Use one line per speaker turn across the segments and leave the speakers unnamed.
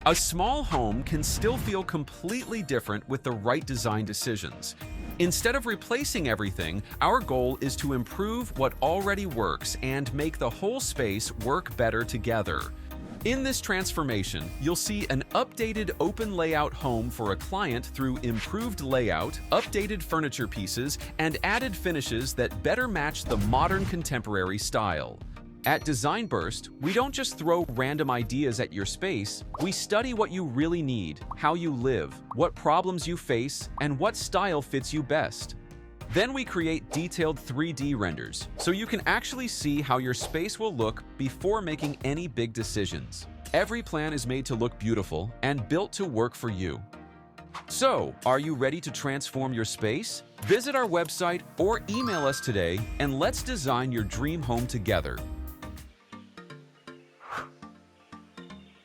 A small home can still feel completely different with the right design decisions. Instead of replacing everything, our goal is to improve what already works and make the whole space work better together. In this transformation, you'll see an updated open layout home for a client through improved layout, updated furniture pieces, and added finishes that better match the modern contemporary style. At Design Burst, we don't just throw random ideas at your space, we study what you really need, how you live, what problems you face, and what style fits you best. Then we create detailed 3D renders, so you can actually see how your space will look before making any big decisions. Every plan is made to look beautiful and built to work for you. So, are you ready to transform your space? Visit our website or email us today and let's design your dream home together.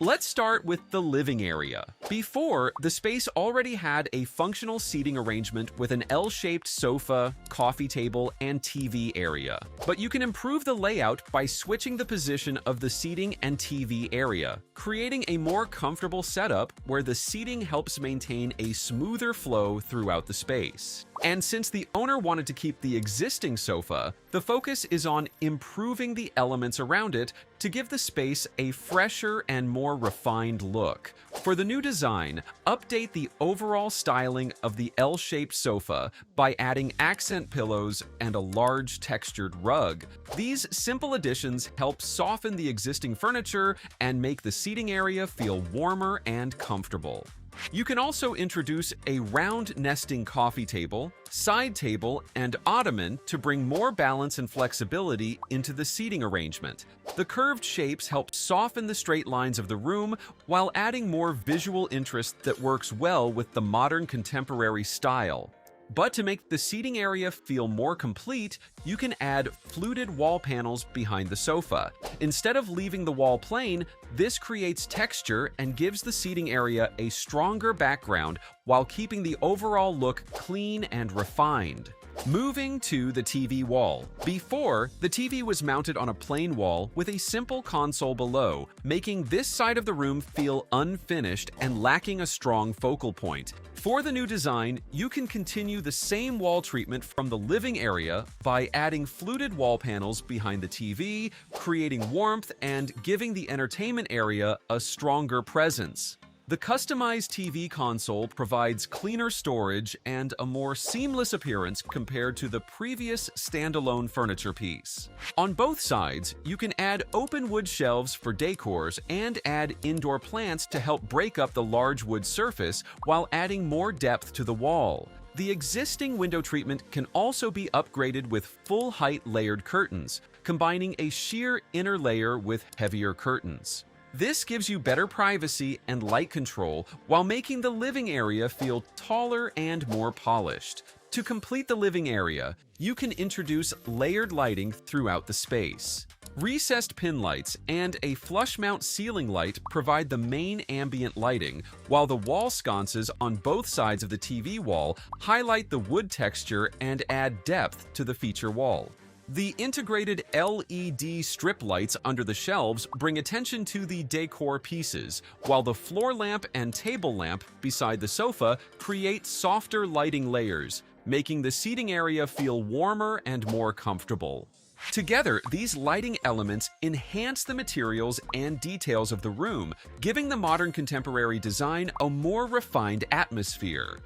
Let's start with the living area. Before, the space already had a functional seating arrangement with an L-shaped sofa, coffee table, and TV area. But you can improve the layout by switching the position of the seating and TV area, creating a more comfortable setup where the seating helps maintain a smoother flow throughout the space. And since the owner wanted to keep the existing sofa, the focus is on improving the elements around it to give the space a fresher and more refined look. For the new design, update the overall styling of the L-shaped sofa by adding accent pillows and a large textured rug. These simple additions help soften the existing furniture and make the seating area feel warmer and comfortable. You can also introduce a round nesting coffee table, side table, and ottoman to bring more balance and flexibility into the seating arrangement. The curved shapes help soften the straight lines of the room while adding more visual interest that works well with the modern contemporary style. But to make the seating area feel more complete, you can add fluted wall panels behind the sofa. Instead of leaving the wall plain, this creates texture and gives the seating area a stronger background while keeping the overall look clean and refined. Moving to the TV wall. Before, the TV was mounted on a plain wall with a simple console below, making this side of the room feel unfinished and lacking a strong focal point. For the new design, you can continue the same wall treatment from the living area by adding fluted wall panels behind the TV, creating warmth and giving the entertainment area a stronger presence. The customized TV console provides cleaner storage and a more seamless appearance compared to the previous standalone furniture piece. On both sides, you can add open wood shelves for decors and add indoor plants to help break up the large wood surface while adding more depth to the wall. The existing window treatment can also be upgraded with full-height layered curtains, combining a sheer inner layer with heavier curtains. This gives you better privacy and light control while making the living area feel taller and more polished. To complete the living area, you can introduce layered lighting throughout the space. Recessed pin lights and a flush mount ceiling light provide the main ambient lighting, while the wall sconces on both sides of the TV wall highlight the wood texture and add depth to the feature wall. The integrated LED strip lights under the shelves bring attention to the decor pieces, while the floor lamp and table lamp beside the sofa create softer lighting layers, making the seating area feel warmer and more comfortable. Together, these lighting elements enhance the materials and details of the room, giving the modern contemporary design a more refined atmosphere.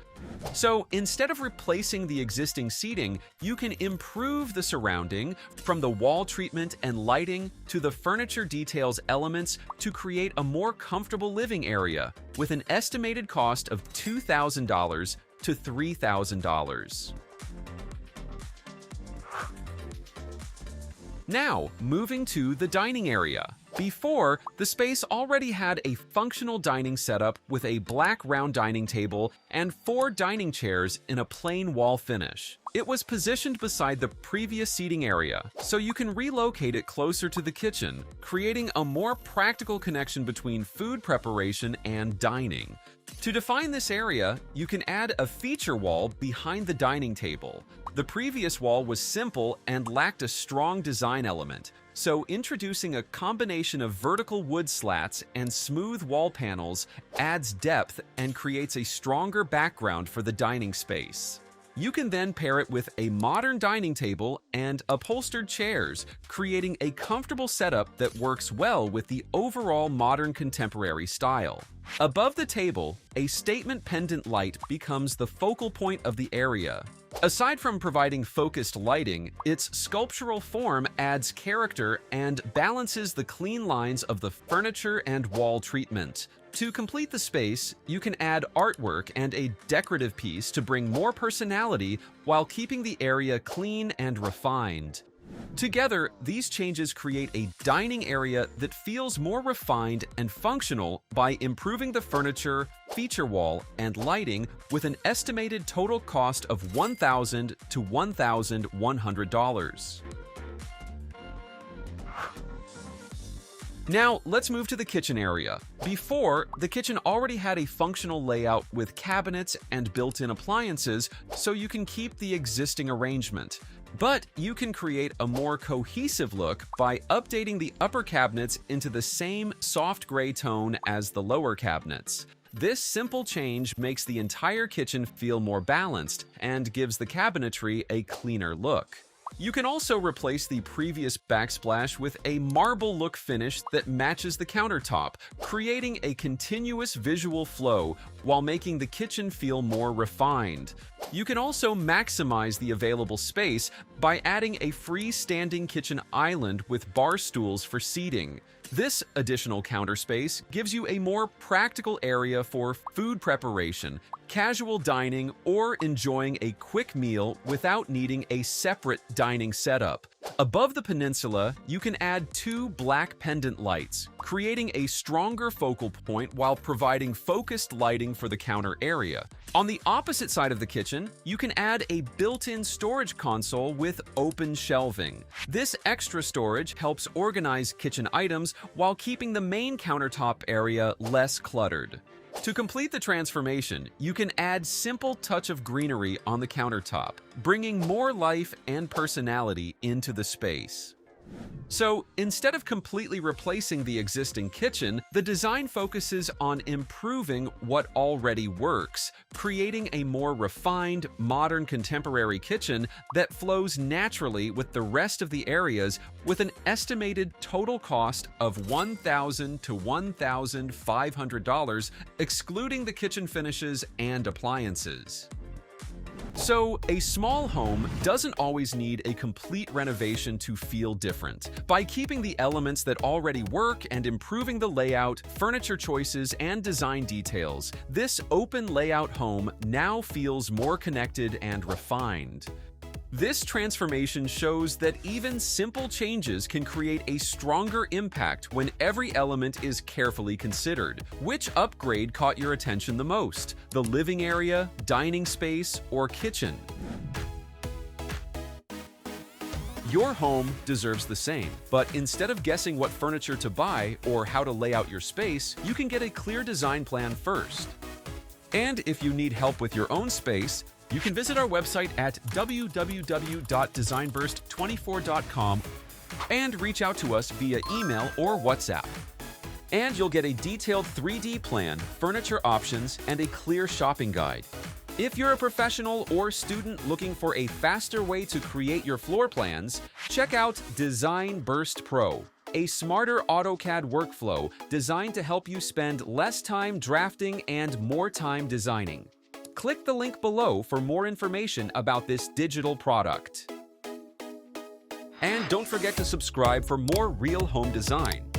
So instead of replacing the existing seating, you can improve the surrounding from the wall treatment and lighting to the furniture details elements to create a more comfortable living area with an estimated cost of $2,000 to $3,000. Now, moving to the dining area. Before, the space already had a functional dining setup with a black round dining table and 4 dining chairs in a plain wall finish. It was positioned beside the previous seating area, so you can relocate it closer to the kitchen, creating a more practical connection between food preparation and dining. To define this area, you can add a feature wall behind the dining table. The previous wall was simple and lacked a strong design element, so introducing a combination of vertical wood slats and smooth wall panels adds depth and creates a stronger background for the dining space. You can then pair it with a modern dining table and upholstered chairs, creating a comfortable setup that works well with the overall modern contemporary style. Above the table, a statement pendant light becomes the focal point of the area. Aside from providing focused lighting, its sculptural form adds character and balances the clean lines of the furniture and wall treatment. To complete the space, you can add artwork and a decorative piece to bring more personality while keeping the area clean and refined. Together, these changes create a dining area that feels more refined and functional by improving the furniture, feature wall, and lighting with an estimated total cost of $1,000 to $1,100. Now, let's move to the kitchen area. Before, the kitchen already had a functional layout with cabinets and built-in appliances, so you can keep the existing arrangement. But you can create a more cohesive look by updating the upper cabinets into the same soft gray tone as the lower cabinets. This simple change makes the entire kitchen feel more balanced and gives the cabinetry a cleaner look. You can also replace the previous backsplash with a marble look finish that matches the countertop, creating a continuous visual flow while making the kitchen feel more refined. You can also maximize the available space by adding a freestanding kitchen island with bar stools for seating. This additional counter space gives you a more practical area for food preparation, casual dining, or enjoying a quick meal without needing a separate dining setup. Above the peninsula, you can add two black pendant lights, creating a stronger focal point while providing focused lighting for the counter area. On the opposite side of the kitchen, you can add a built-in storage console with open shelving. This extra storage helps organize kitchen items while keeping the main countertop area less cluttered. To complete the transformation, you can add simple touch of greenery on the countertop, bringing more life and personality into the space. So, instead of completely replacing the existing kitchen, the design focuses on improving what already works, creating a more refined, modern contemporary kitchen that flows naturally with the rest of the areas with an estimated total cost of $1,000 to $1,500, excluding the kitchen finishes and appliances. So, a small home doesn't always need a complete renovation to feel different. By keeping the elements that already work and improving the layout, furniture choices, and design details, this open layout home now feels more connected and refined. This transformation shows that even simple changes can create a stronger impact when every element is carefully considered. Which upgrade caught your attention the most? The living area, dining space, or kitchen? Your home deserves the same, but instead of guessing what furniture to buy or how to lay out your space, you can get a clear design plan first. And if you need help with your own space, you can visit our website at www.designburst24.com and reach out to us via email or WhatsApp. And you'll get a detailed 3D plan, furniture options, and a clear shopping guide. If you're a professional or student looking for a faster way to create your floor plans, check out Design Burst Pro, a smarter AutoCAD workflow designed to help you spend less time drafting and more time designing. Click the link below for more information about this digital product. And don't forget to subscribe for more real home design.